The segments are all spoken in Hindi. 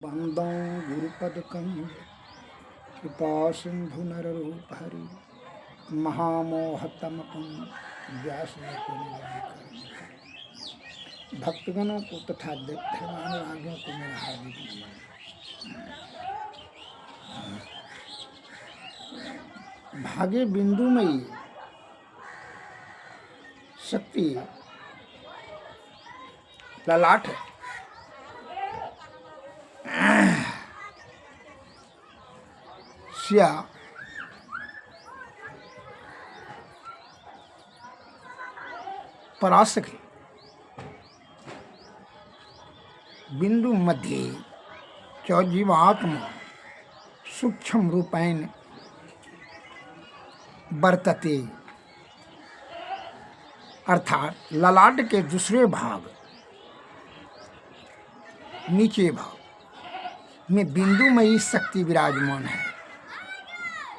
वंदो गुरुपदकंज कृपा सिंधु नररूप हरि महामोहतमपं व्यास भक्तगणों को तथा धर्मानुरागियों को मेरा हार्दिक नमन। भागे बिंदुमयी शक्ति ललाट स्या परासके बिंदु मध्ये च जीवात्मा सूक्ष्म रूपेण वर्तते, अर्थात ललाट के दूसरे भाग नीचे भाग में बिंदुमयी शक्ति विराजमान है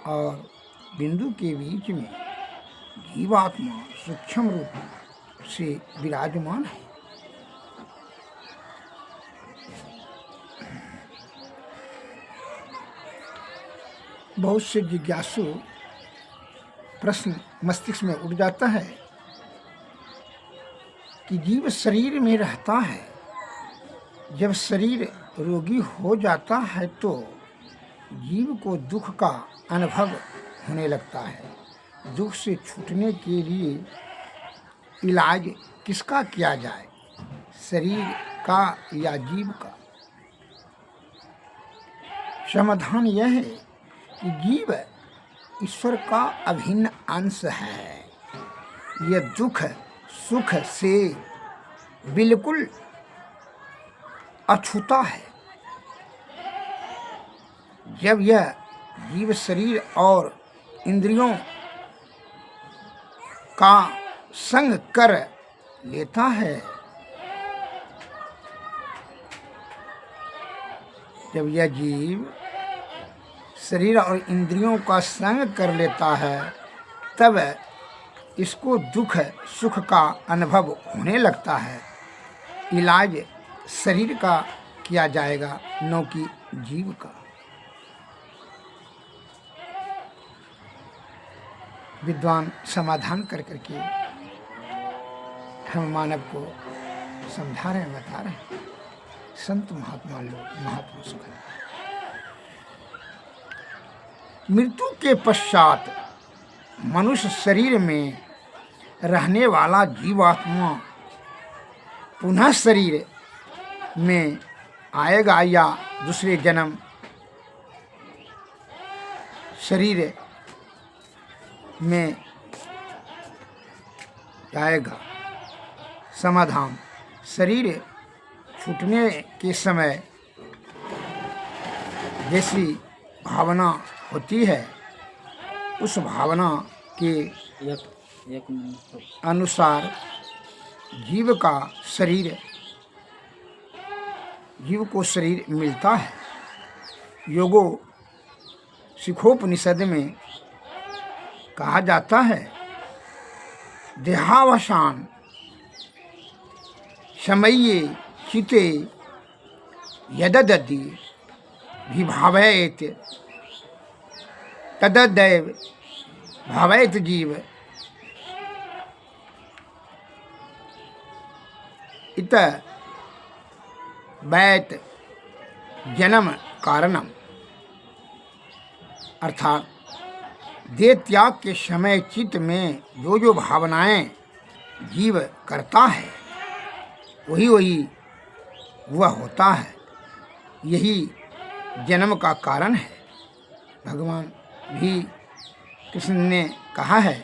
और बिंदु के बीच में जीवात्मा सूक्ष्म रूप से विराजमान है। बहुत से जिज्ञासु प्रश्न मस्तिष्क में उठ जाता है कि जीव शरीर में रहता है, जब शरीर रोगी हो जाता है तो जीव को दुख का अनुभव होने लगता है। दुख से छूटने के लिए इलाज किसका किया जाए, शरीर का या जीव का? समाधान यह है कि जीव ईश्वर का अभिन्न अंश है। यह दुख सुख से बिल्कुल अछूता है। जब यह जीव शरीर और इंद्रियों का संग कर लेता है, जब यह जीव शरीर और इंद्रियों का संग कर लेता है तब इसको दुख सुख का अनुभव होने लगता है। इलाज शरीर का किया जाएगा, न कि जीव का। विद्वान समाधान कर करके हम मानव को समझा रहे हैं, बता रहे हैं। संत महात्मा लोग महापुरुष हैं। मृत्यु के पश्चात मनुष्य शरीर में रहने वाला जीवात्मा पुनः शरीर में आएगा या दूसरे जन्म शरीर में जाएगा। समाधान: शरीर छूटने के समय जैसी भावना होती है, उस भावना के अनुसार जीव को शरीर मिलता है। योगो शिखोपनिषद में कहा जाता है, देहावसान समये चिते यददति विभावयेत तददैव भावयेत जीव इत वैत जन्म कारणम। अर्थात देह त्याग के समय चित्त में जो भावनाएं जीव करता है वही वह होता है। यही जन्म का कारण है। भगवान भी कृष्ण ने कहा है,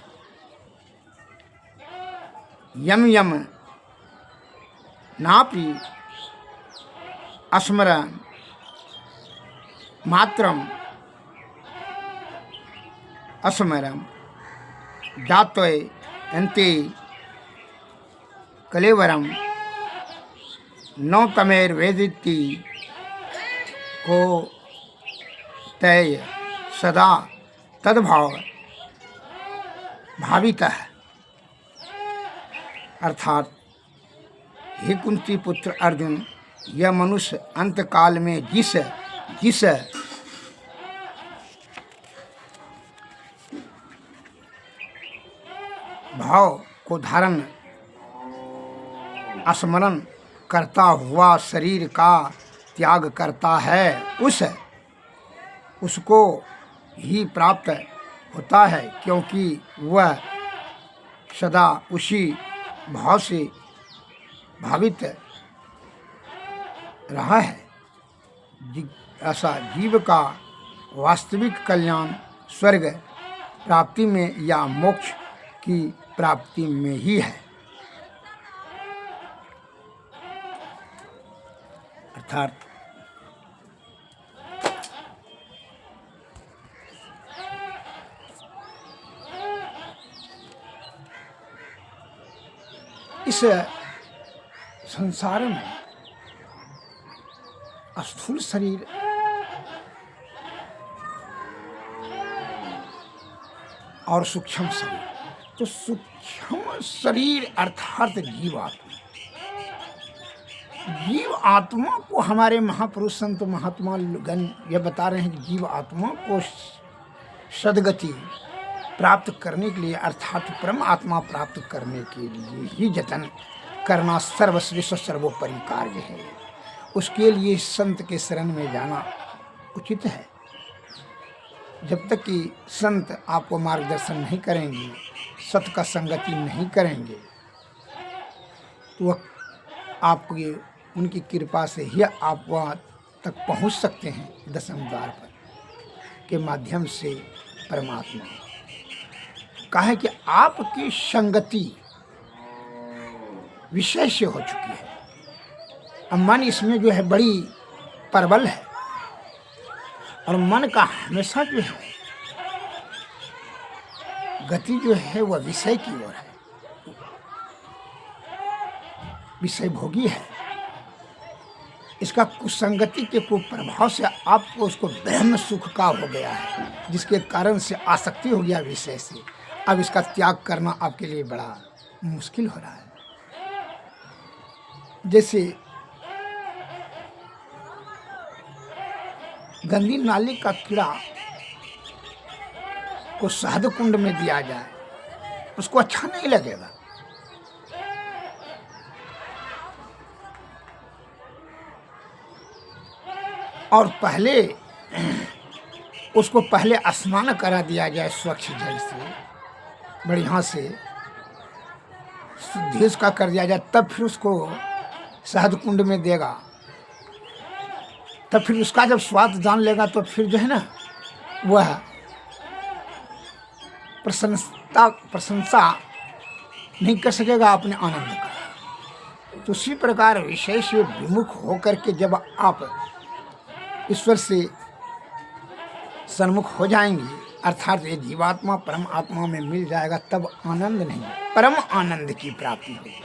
यम यम नापि अस्मरन् मात्रम अस्मरम जातोय अन्ते कलेवरम नौ तमेर वेदिति को तय सदा तद्भाव भावितः। अर्थात हे कुंती पुत्र अर्जुन, यह मनुष्य अंत काल में जिस जिस भाव को धारण स्मरण करता हुआ शरीर का त्याग करता है, उसको ही प्राप्त होता है, क्योंकि वह सदा उसी भाव से भावित रहा है। ऐसा जीव का वास्तविक कल्याण स्वर्ग प्राप्ति में या मोक्ष की प्राप्ति में ही है। अर्थात इस संसार में स्थूल शरीर और सूक्ष्म शरीर, तो सूक्ष्म शरीर अर्थात जीव आत्मा को हमारे महापुरुष संत महात्मा गण यह बता रहे हैं कि जीव आत्मा को सद्गति प्राप्त करने के लिए अर्थात परम आत्मा प्राप्त करने के लिए ही जतन करना सर्वश्रेष्ठ सर्वोपरि कार्य है। उसके लिए संत के शरण में जाना उचित है। जब तक कि संत आपको मार्गदर्शन नहीं करेंगे, सत का संगति नहीं करेंगे, तो वह आपको उनकी कृपा से ही आप वहाँ तक पहुँच सकते हैं। दशम द्वार पर के माध्यम से परमात्मा कहा है कि आपकी संगति विषय से हो चुकी है। अब मन इसमें जो है बड़ी प्रबल है, और मन का हमेशा जो है गति जो है वह विषय की ओर है, विषय भोगी है। इसका कुसंगति के कुप्रभाव से आपको उसको ब्रह्म सुख का हो गया है, जिसके कारण से आसक्ति हो गया विषय से। अब इसका त्याग करना आपके लिए बड़ा मुश्किल हो रहा है। जैसे गंदी नाली का कीड़ा को शहद कुंड में दिया जाए, उसको अच्छा नहीं लगेगा। और पहले उसको पहले स्नान करा दिया जाए स्वच्छ जल से, बढ़िया से शुद्धि उसका कर दिया जाए, तब फिर उसको शहद कुंड में देगा। तब फिर उसका जब स्वाद जान लेगा तो फिर जो है ना वह प्रशंसा नहीं कर सकेगा अपने आनंद का। तो उसी प्रकार विषय से विमुख होकर के जब आप ईश्वर से सन्मुख हो जाएंगे, अर्थात ये जीवात्मा परम आत्मा में मिल जाएगा, तब आनंद नहीं परम आनंद की प्राप्ति होगी।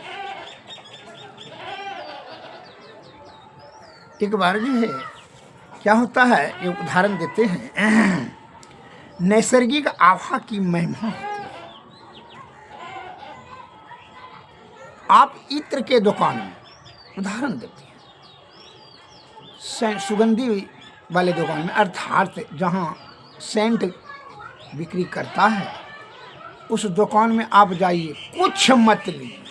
एक बार जो है क्या होता है, ये उदाहरण देते हैं, नैसर्गिक आभा की महिमा होती है। आप इत्र के दुकान में उदाहरण देते हैं, सुगंधी वाले दुकान में, अर्थात जहाँ सेंट बिक्री करता है, उस दुकान में आप जाइए, कुछ मत लीजिए,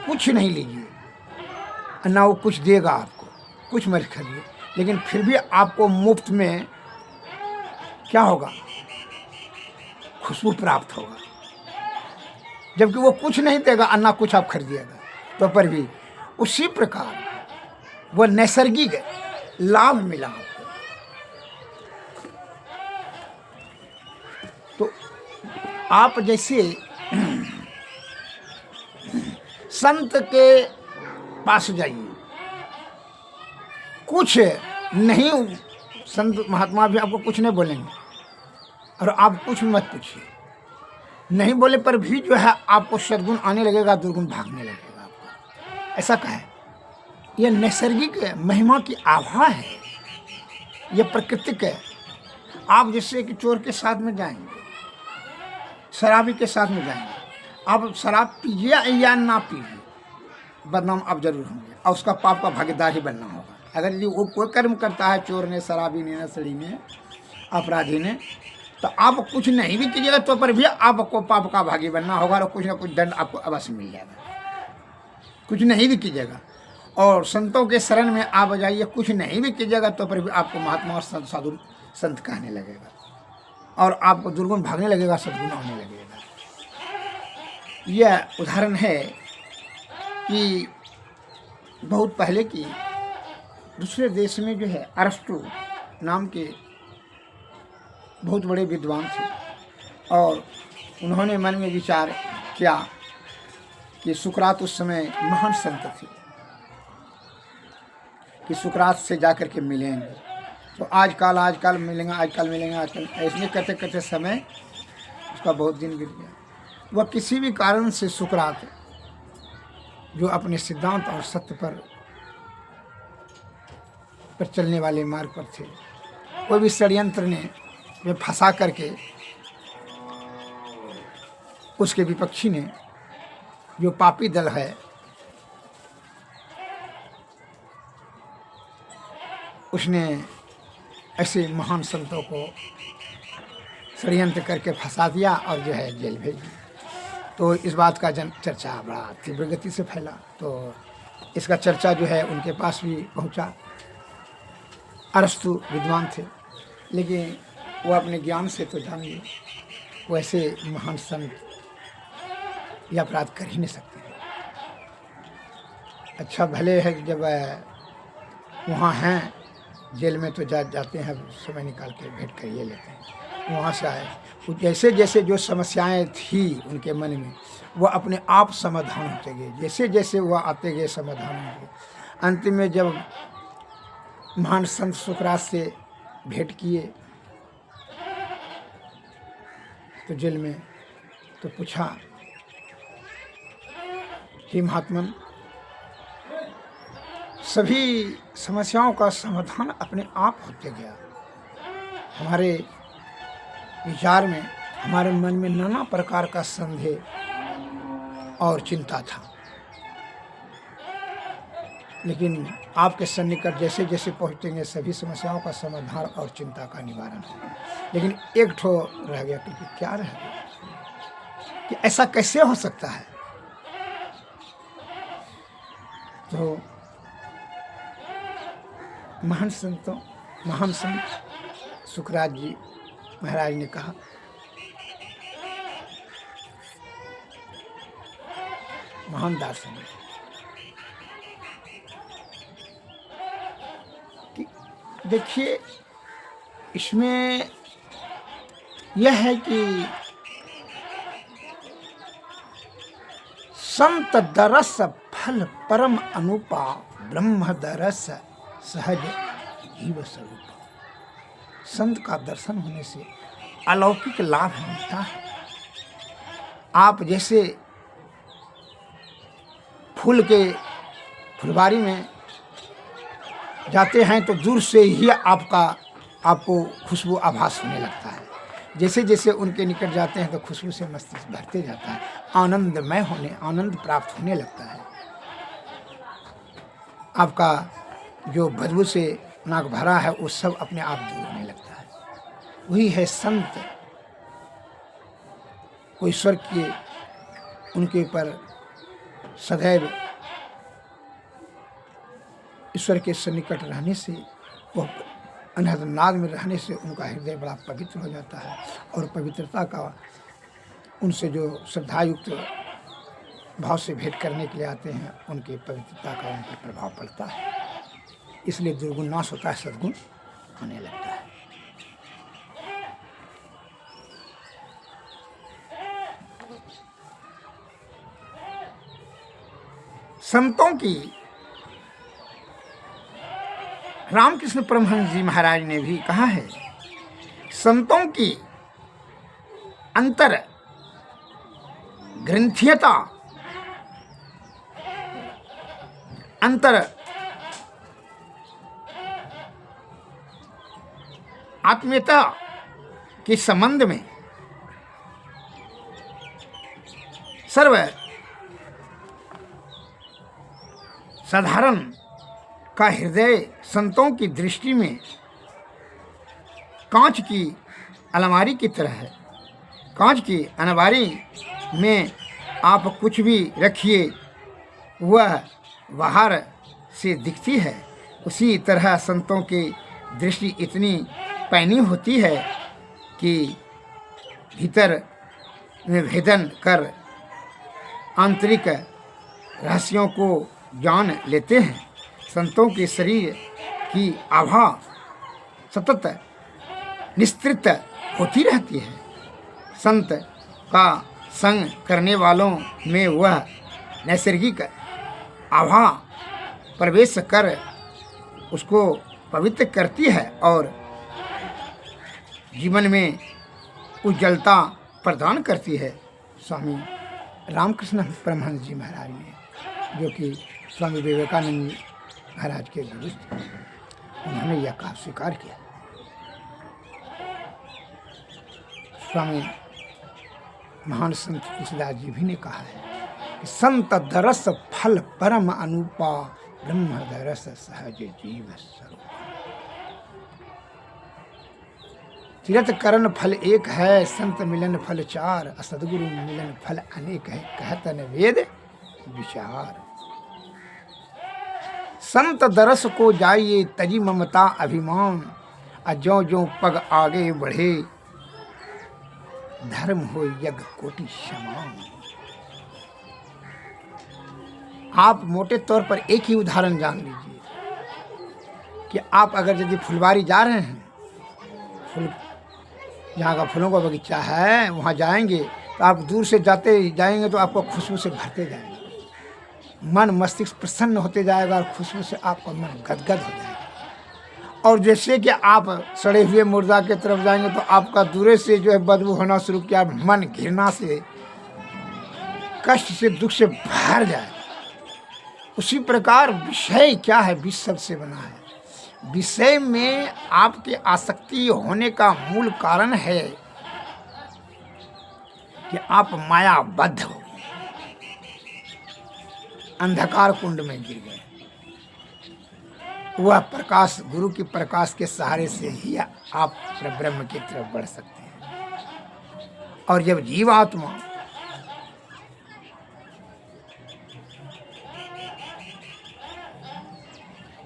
कुछ नहीं लीजिए, ना वो कुछ देगा आपको, कुछ मत खरीदिए, लेकिन फिर भी आपको मुफ्त में क्या होगा, खुशबू प्राप्त होगा। जबकि वो कुछ नहीं देगा, ना कुछ आप खरीदिएगा, तो पर भी उसी प्रकार वह नैसर्गिक लाभ मिला आपको। तो आप जैसे संत के पास जाइए, कुछ नहीं, संत महात्मा भी आपको कुछ नहीं बोलेंगे, और आप कुछ मत पूछिए, नहीं बोले पर भी जो है आपको सद्गुण आने लगेगा, दुर्गुण भागने लगेगा आपका। ऐसा कहे, यह नैसर्गिक महिमा की आभा है, यह प्राकृतिक है। आप जैसे कि चोर के साथ में जाएंगे, शराबी के साथ में जाएंगे, आप शराब पीजिए या ना पीजिए, बदनाम आप जरूर होंगे और उसका पाप का भागीदार ही बनना होगा। अगर यदि वो कोई कर्म करता है, चोर ने, शराबी ने, नशेड़ी ने, अपराधी ने, तो आप कुछ नहीं भी कीजिएगा तो पर भी आपको पाप का भागी बनना होगा और कुछ ना कुछ दंड आपको अवश्य मिल जाएगा। कुछ नहीं भी कीजिएगा और संतों के शरण में आप जाइए, कुछ नहीं भी कीजिएगा तो पर भी आपको महात्मा और संत, साधु संत कहने लगेगा और आपको दुर्गुण भागने लगेगा, सद्गुण आने लगेगा। यह उदाहरण है कि बहुत पहले की दूसरे देश में जो है अरस्तु नाम के बहुत बड़े विद्वान थे और उन्होंने मन में विचार किया कि सुकरात उस समय महान संत थे कि सुकरात से जाकर के मिलेंगे, तो आजकल मिलेंगे ऐसे करते करते समय उसका बहुत दिन बीत गया। वह किसी भी कारण से सुकरात जो अपने सिद्धांत और सत्य पर चलने वाले मार्ग पर थे, कोई भी षड्यंत्र ने वे फंसा करके उसके विपक्षी ने, जो पापी दल है, उसने ऐसे महान संतों को षड्यंत्र करके फंसा दिया और जो है जेल भेज दिया। तो इस बात का चर्चा बड़ा तीव्र गति से फैला, तो इसका चर्चा जो है उनके पास भी पहुंचा। अरस्तु विद्वान थे लेकिन वो अपने ज्ञान से तो जानिए वैसे महान संत यह अपराध कर ही नहीं सकते। अच्छा भले है जब वहाँ हैं जेल में तो जाते हैं, समय निकाल के भेंट कर ये लेते हैं। वहाँ से आए जैसे जैसे जो समस्याएं थी उनके मन में वो अपने आप समाधान होते गए, जैसे जैसे वह आते गए समाधान होते। अंतिम में जब महान संत सुकरात से भेंट किए तो जेल में, तो पूछा कि महात्मन सभी समस्याओं का समाधान अपने आप होते गया, हमारे विचार में, हमारे मन में नाना प्रकार का संदेह और चिंता था, लेकिन आपके सन्निकट जैसे जैसे पहुँचेंगे सभी समस्याओं का समाधान और चिंता का निवारण होगा। लेकिन एक ठो रह गया, क्योंकि क्या रह गया कि ऐसा कैसे हो सकता है। तो महान संत सुकरात जी महाराज ने कहा महान दार्शनिक कि देखिए इसमें यह है कि संत दरस फल परम अनुपा ब्रह्म दरस सहज जीव स्वरूप। संत का दर्शन होने से अलौकिक लाभ मिलता है। आप जैसे फूल के फुलवारी में जाते हैं तो दूर से ही आपको खुशबू आभास होने लगता है, जैसे जैसे उनके निकट जाते हैं तो खुशबू से मस्तिष्क भरते जाता है, आनंद प्राप्त होने लगता है। आपका जो बदबू से नाक भरा है वो सब अपने आप दूर होने लगता है। वही है संत, कोई ईश्वर के उनके ऊपर सदैव ईश्वर के सन्निकट रहने से, वह अनहद नाद में रहने से उनका हृदय बड़ा पवित्र हो जाता है और पवित्रता का उनसे जो श्रद्धायुक्त भाव से भेंट करने के लिए आते हैं उनकी पवित्रता का उन पर प्रभाव पड़ता है, इसलिए दुर्गुण नाश होता है, सद्गुण होने लगता है। संतों की रामकृष्ण परमहंस जी महाराज ने भी कहा है, संतों की अंतर ग्रंथियता, अंतर आत्मीयता के संबंध में सर्व साधारण का हृदय संतों की दृष्टि में कांच की अलमारी की तरह है। कांच की अलमारी में आप कुछ भी रखिए वह बाहर से दिखती है, उसी तरह संतों की दृष्टि इतनी पैनी होती है कि भीतर में भेदन कर आंतरिक रहस्यों को जान लेते हैं। संतों के शरीर की आभा सतत निस्तृत होती रहती है। संत का संग करने वालों में वह नैसर्गिक आभा प्रवेश कर उसको पवित्र करती है और जीवन में उज्ज्वलता प्रदान करती है। स्वामी रामकृष्ण परमहंस जी महाराज ने, जो कि स्वामी विवेकानंद जी महाराज के गुरु थे, उन्होंने यह कहा स्वीकार किया। स्वामी महान संत तुलसीदास जी भी ने कहा है कि संत दरस फल परम अनुपा, ब्रह्म दरस सहज जीव स्वरूप। तीर्थ करण फल एक है, संत मिलन फल चार, सदगुरु मिलन फल अनेक है, कहत न वेद विचार। संत दरस को जाइए तजी ममता अभिमान, ज्यों ज्यों पग आगे बढ़े धर्म हो यज्ञ कोटि समान। आप मोटे तौर पर एक ही उदाहरण जान लीजिए कि आप अगर यदि फुलवारी जा रहे हैं, फूल जहाँ का फूलों का बगीचा है वहाँ जाएंगे तो आप दूर से जाते जाएंगे तो आपको खुशबू से भरते जाएंगे, मन मस्तिष्क प्रसन्न होते जाएगा और खुशबू से आपका मन गदगद हो जाएगा। और जैसे कि आप सड़े हुए मुर्दा के तरफ जाएंगे तो आपका दूरे से जो है बदबू होना शुरू किया, मन घृणा से कष्ट से दुख से भर जाएगा। उसी प्रकार विषय क्या है, विष सबसे बना है। विषय में आपकी आसक्ति होने का मूल कारण है कि आप मायाबद्ध हो गए, अंधकार कुंड में गिर गए। वह प्रकाश, गुरु की प्रकाश के सहारे से ही आप ब्रह्म की तरफ बढ़ सकते हैं। और जब जीवात्मा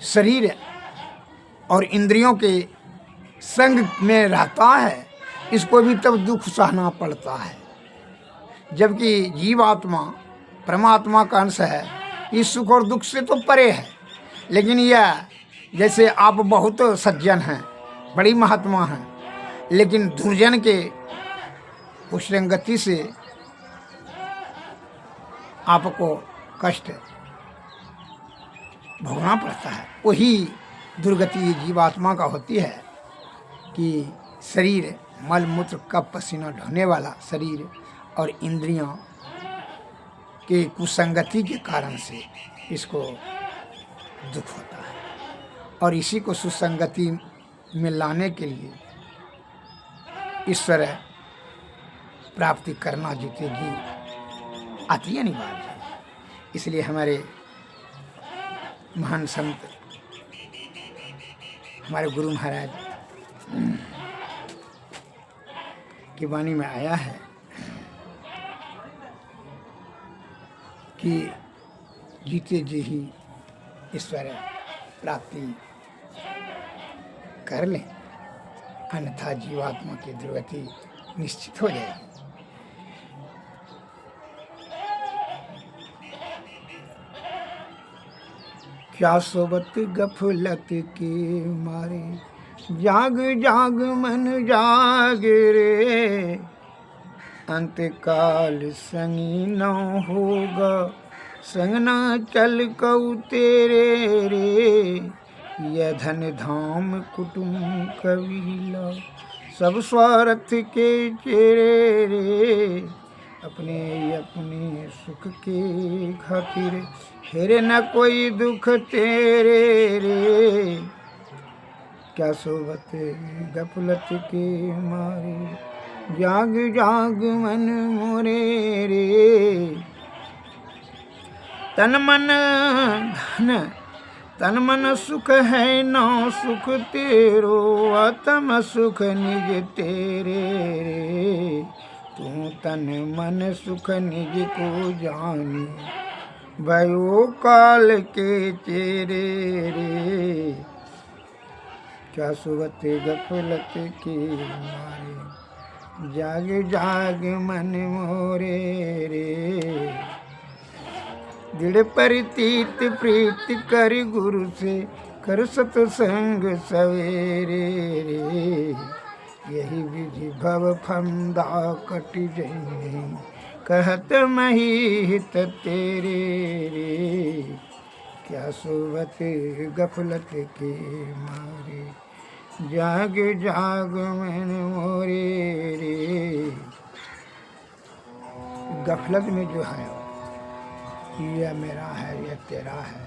शरीर और इंद्रियों के संग में रहता है, इसको भी तब दुख सहना पड़ता है। जबकि जीवात्मा परमात्मा का अंश है, इस सुख और दुख से तो परे है। लेकिन यह जैसे आप बहुत सज्जन हैं, बड़ी महात्मा हैं, लेकिन दुर्जन के कुसंगति से आपको कष्ट भोगना पड़ता है। वही दुर्गति जीवात्मा का होती है कि शरीर मल मूत्र कप पसीना ढोने वाला शरीर और इंद्रियां के कुसंगति के कारण से इसको दुख होता है। और इसी को सुसंगति में लाने के लिए ईश्वर प्राप्ति करना जीतेगी अति अनिवार्य है। इसलिए हमारे महान संत, हमारे गुरु महाराज की वाणी में आया है कि जीते जी ही ईश्वर प्राप्ति कर लें, अन्यथा जीवात्मा की दुर्गति निश्चित हो जाएगी। क्या सोबत गफलत के मारे, जाग जाग मन जाग रे, अंतकाल संगी न होगा, संग न चल कऊ तेरे रे। यह धन धाम कुटुंब कबीला, सब स्वार्थ के चेरे रे। अपने अपने सुख के खातिर, हेरे न कोई दुख तेरे रे। क्या सोबत गफलत के मारे, जाग जाग मन मोरे रे। तन मन धन तन मन सुख है नौ सुख तेरो, आत्म सुख निज तेरे रे। तू तन मन सुख निज को जानी, भयो काल के चेरे रे। क्या सुबत गफलत के मारे, जाग जाग मन मोरे रे। दृढ़ परितीत प्रीत कर गुरु से, कर सतसंग सवेरे रे। यही विधि भव फंदा कट जई, कहत मही हित तेरे रे। क्या सोवत गफलत के मारे, जाग जाग मन मोरे रे। गफलत में जो है, यह मेरा है, यह तेरा है,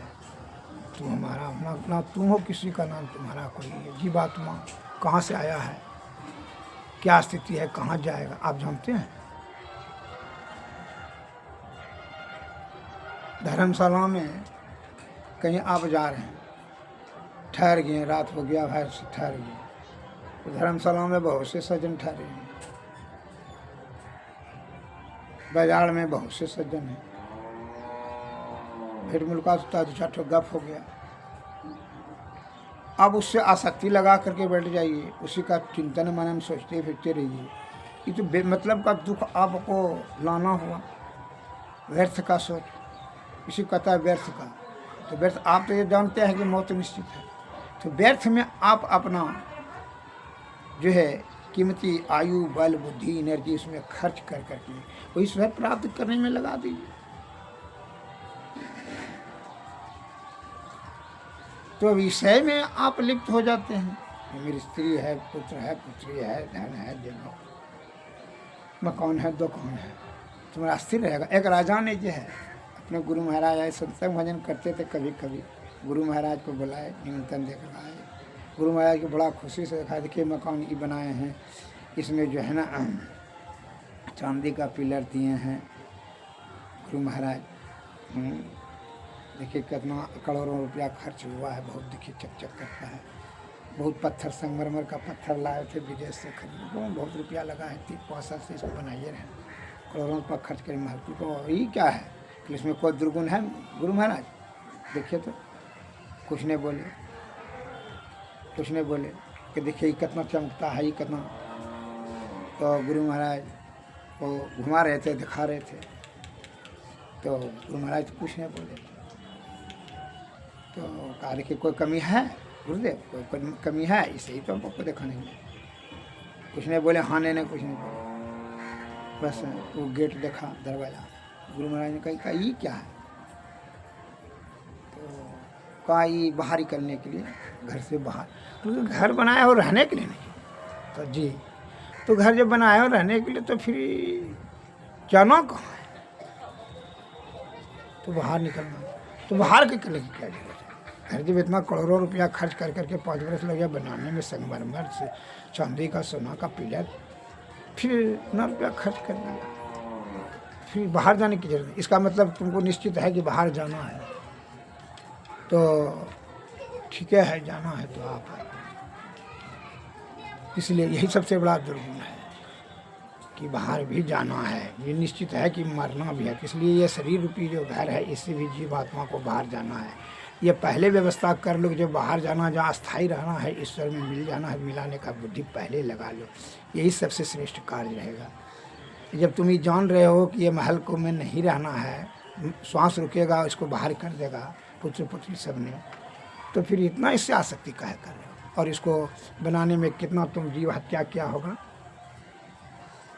तू हमारा, ना तुम हो किसी का, नाम तुम्हारा कोई है। जीवात्मा कहाँ से आया है, क्या स्थिति है, कहाँ जाएगा, आप जानते हैं। धर्मशाला में कहीं आप जा रहे हैं, ठहर गए, रात हो गया भाई से ठहर गए, तो धर्मशाला में बहुत से सज्जन ठहरे हैं, बाजार में बहुत से सज्जन हैं। फिर मुलाकात होता है, दो चार ठो गप हो गया, अब उससे आसक्ति लगा करके बैठ जाइए, उसी का चिंतन मनन सोचते फिरते रहिए। ये तो बेमतलब का दुख आपको लाना हुआ, व्यर्थ का सोच, इसी कहता है व्यर्थ का। तो व्यर्थ, आप तो ये जानते हैं कि मौत निश्चित है, तो व्यर्थ में आप अपना जो है कीमती आयु, बल, बुद्धि, एनर्जी उसमें खर्च कर करके वो ईश्वर प्राप्त करने में लगा दीजिए। तो विषय में आप लिप्त हो जाते हैं, मेरी स्त्री है, पुत्र है, पुत्री है, धन है, जगह, मकान है, दुकान है, तुम्हारा स्थिर रहेगा। एक राजा ने जो है अपने गुरु महाराज आए, सत्संग भजन करते थे, कभी कभी गुरु महाराज को बुलाए, निमंत्रण देकर आए। गुरु महाराज को बड़ा खुशी से देखा, देखिए मकान ये बनाए हैं, इसमें जो है ना चांदी का पिलर दिए हैं गुरु महाराज, देखिए कितना करोड़ों रुपया खर्च हुआ है, बहुत देखिए चकचक करता है, बहुत पत्थर, संगमरमर का पत्थर लाए थे विदेश से खरीद, बहुत रुपया लगा है, 3-5 साल से इसको बनाइए रहे, करोड़ों रुपया खर्च करें महल को। ये क्या है कि इसमें कोई दुर्गुण है? गुरु महाराज देखिए तो कुछ नहीं बोले, कुछ नहीं बोले कि देखिए कितना चमकता है, ये कितना। तो गुरु महाराज को घुमा रहे थे, दिखा रहे थे, तो गुरु महाराज कुछ नहीं बोले। तो कहा देखिए कोई कमी है गुरुदेव, कोई कमी है, इसे ही तो हमको दिखाने में। कुछ नहीं बोले, हाँ नहीं कुछ नहीं बोले, बस वो गेट देखा, दरवाज़ा। गुरु महाराज ने कहा ये क्या है? तो कहा ये बाहर निकलने के लिए, घर से बाहर, क्योंकि घर बनाया हो रहने के लिए नहीं। तो जी, तो घर जब बनाया हो रहने के लिए, तो फिर जाना कहाँ है? तो बाहर निकलना, तो बाहर के करने की क्या जरूरत है? घर जब इतना करोड़ों रुपया खर्च कर करके 5 वर्ष लग गया बनाने में, संगमरमर से चांदी का, सोना का पिलर, फिर इतना रुपया खर्च कर दिया, फिर बाहर जाने की जरूरत है? इसका मतलब तुमको निश्चित है कि बाहर जाना है, तो ठीक है जाना है तो आप है। इसलिए यही सबसे बड़ा दुर्गुण है कि बाहर भी जाना है, ये निश्चित है कि मरना भी है। इसलिए ये शरीर रूपी जो घर है, इससे भी जीवात्मा को बाहर जाना है। ये पहले व्यवस्था कर लो, जो बाहर जाना, जहाँ स्थायी रहना है, ईश्वर में मिल जाना है, मिलाने का बुद्धि पहले लगा लो, यही सबसे श्रेष्ठ कार्य रहेगा। जब तुम ये जान रहे हो कि ये महल को में नहीं रहना है, श्वास रुकेगा, इसको बाहर कर देगा पुत्र पुत्री सब ने, तो फिर इतना इससे आसक्ति काहे कर रहे हो? और इसको बनाने में कितना तुम जीव हत्या किया होगा,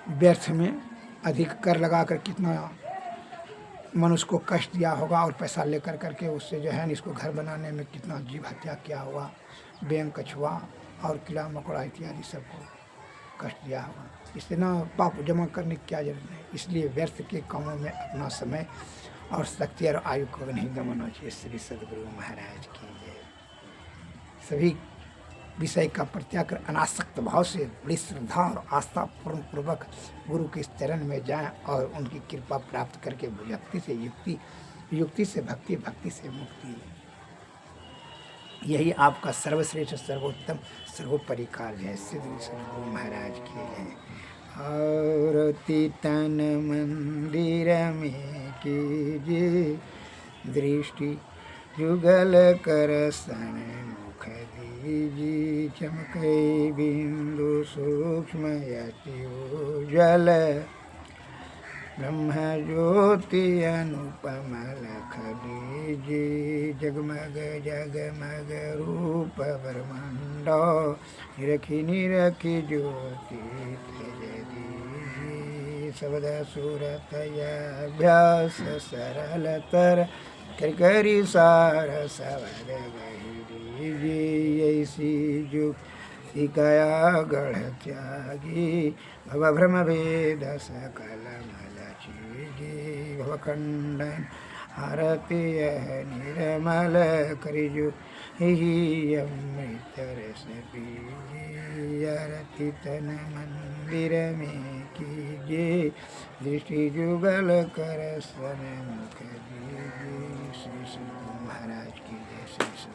व्यर्थ में अधिक कर लगा कर कितना मनुष्य को कष्ट दिया होगा, और पैसा लेकर करके उससे जो है इसको घर बनाने में कितना जीव हत्या किया होगा, बैंग, कछुआ और कीड़ा मकोड़ा इत्यादि सबको कष्ट दिया होगा। इसलिए ना पाप जमा करने की क्या जरूरत है। इसलिए व्यर्थ के कामों में अपना समय और शक्ति और आयु को नहीं गंवाना चाहिए। श्री सद्गुरु महाराज की जय। सभी विषय का परित्याग कर अनासक्त भाव से बड़ी श्रद्धा और आस्था पूर्वक गुरु के चरण में जाएं और उनकी कृपा प्राप्त करके भक्ति से युक्ति युक्ति से भक्ति, भक्ति से मुक्ति। यही आपका सर्वश्रेष्ठ, सर्वोत्तम, सर्वोपरि कार्य है। सिद्धि सद्गुरु महाराज की जय। आरती तन मंदिर में कीजिए दृष्टि, जुगल कर सन मुख दीजिए। चमके बिंदु सूक्ष्म यति उज्ज्वल, ब्रह्म ज्योति अनुपम लख दीजिए। जगमग जगमग रूप ब्रह्मांड, निरखी निरखी ज्योति तेज दीजिए। शब्द सूरत अभ्यास सरलतर, कर करी सार सवद गही दीजिए। ऐसी जुक्ति कया गढ़ त्यागी, भव भ्रम भेद सकल मल चीजी। भवखंडन आरती यह निर्मल, करिजु ही अमृत रस पीजी। आरती तन मंदिर में कीजिए दृष्टि, जुगल कर सन मुख दीजिए। श्री सद्गुरु महाराज की जय। श्री